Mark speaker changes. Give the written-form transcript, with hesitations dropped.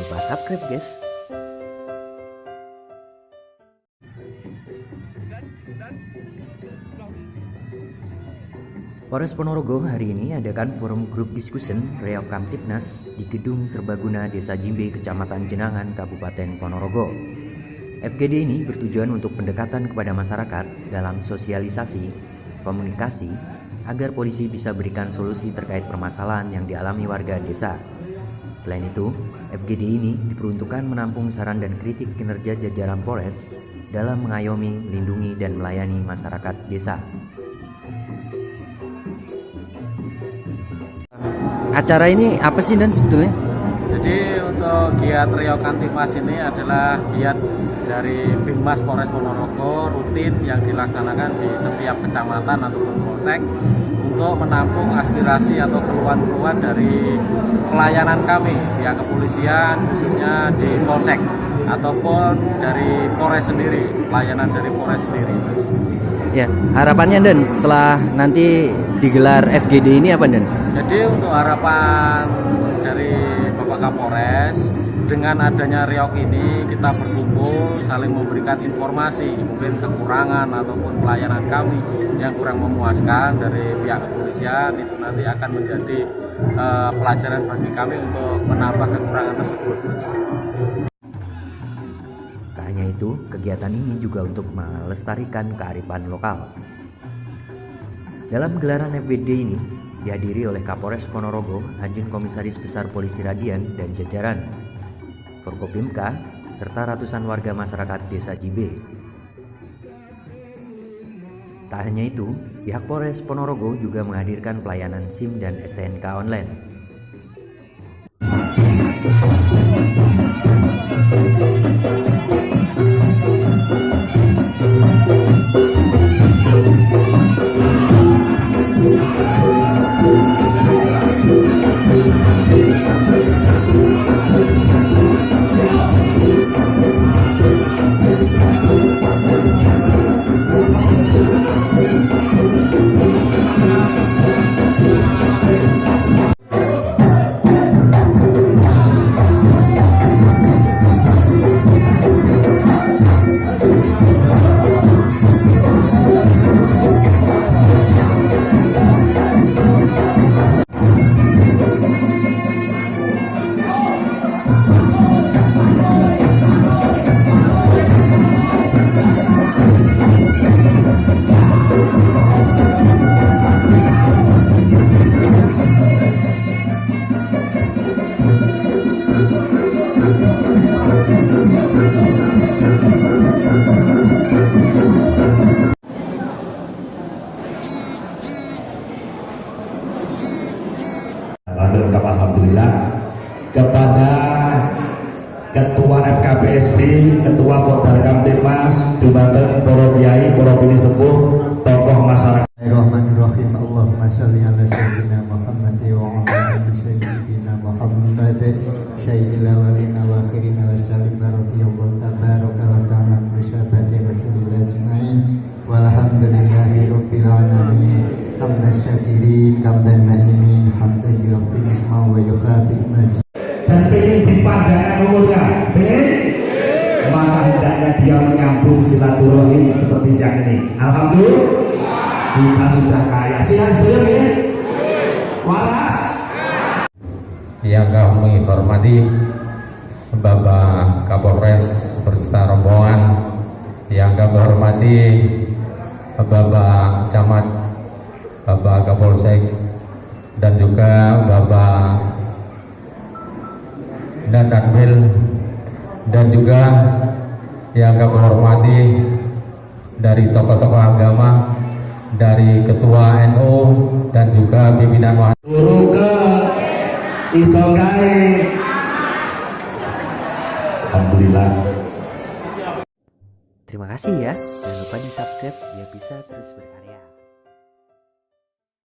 Speaker 1: lupa subscribe guys. Polres Ponorogo hari ini adakan forum grup discussion Reok Kamtipnas di Gedung Serbaguna Desa Jimbe, Kecamatan Jenangan, Kabupaten Ponorogo. FGD ini bertujuan untuk pendekatan kepada masyarakat dalam sosialisasi, komunikasi, agar polisi bisa berikan solusi terkait permasalahan yang dialami warga desa. Selain itu, FGD ini diperuntukkan menampung saran dan kritik kinerja jajaran Polres dalam mengayomi, melindungi, dan melayani masyarakat desa. Acara ini apa sih Dan sebetulnya?
Speaker 2: Jadi untuk giat Reok Kamtipmas ini adalah giat dari Binmas Polres Ponorogo rutin yang dilaksanakan di setiap kecamatan ataupun polsek untuk menampung aspirasi atau keluhan-keluhan dari pelayanan kami pihak kepolisian, khususnya di polsek ataupun dari Polres sendiri, pelayanan dari Polres sendiri.
Speaker 1: Ya, harapannya Dan setelah nanti digelar FGD ini apa Dan?
Speaker 2: Jadi untuk harapan dari Bapak Kapolres, dengan adanya Reok ini kita berkumpul saling memberikan informasi, mungkin kekurangan ataupun pelayanan kami yang kurang memuaskan dari pihak kepolisian, itu nanti akan menjadi pelajaran bagi kami untuk menambah kekurangan tersebut.
Speaker 1: Tak hanya itu, kegiatan ini juga untuk melestarikan kearifan lokal. Dalam gelaran FGD ini dihadiri oleh Kapolres Ponorogo, Ajun Komisaris Besar Polisi Radian dan jajaran, Forkopimka, serta ratusan warga masyarakat Desa Jimbe. Tak hanya itu, pihak Polres Ponorogo juga menghadirkan pelayanan SIM dan STNK online.
Speaker 3: Alhamdulillah kepada Ketua FKPSB, Ketua Kodar Kamtipmas, Dumateng para kiai, para bini sepuh, tokoh masyarakat.
Speaker 4: Bismillahirrahmanirrahim. Allahumma shalli ala sayyidina Muhammad wa ala ali sayyidina Muhammad sayyidil awwalina wa akhirina wa sallim radhiyallahu tabaraka wa ta'ala an sahabati rasulillah ajmain walhamdulillahi rabbil alamin hamdan syakirin hamdan na'imin hamdan yuhibbu ni'ma wa yukhati majlis.
Speaker 3: Dan pengen dipanjangkan umurnya, pengen? Maka hendaknya dia menyambung silaturahim seperti siang ini. Alhamdulillah kita sudah kaya. Sihat sebelum ya? Waras.
Speaker 5: Yang kami hormati Bapak Kapolres berserta rombongan, yang kami hormati Bapak Camat, Bapak Kapolsek, dan juga Bapak dan Danwil, dan juga yang kami hormati dari tokoh-tokoh agama, dari Ketua NU dan juga pimpinan mahasiswa.
Speaker 3: Turu ke isogai. Alhamdulillah.
Speaker 1: Terima kasih ya. Jangan lupa di subscribe biar bisa terus berkarya.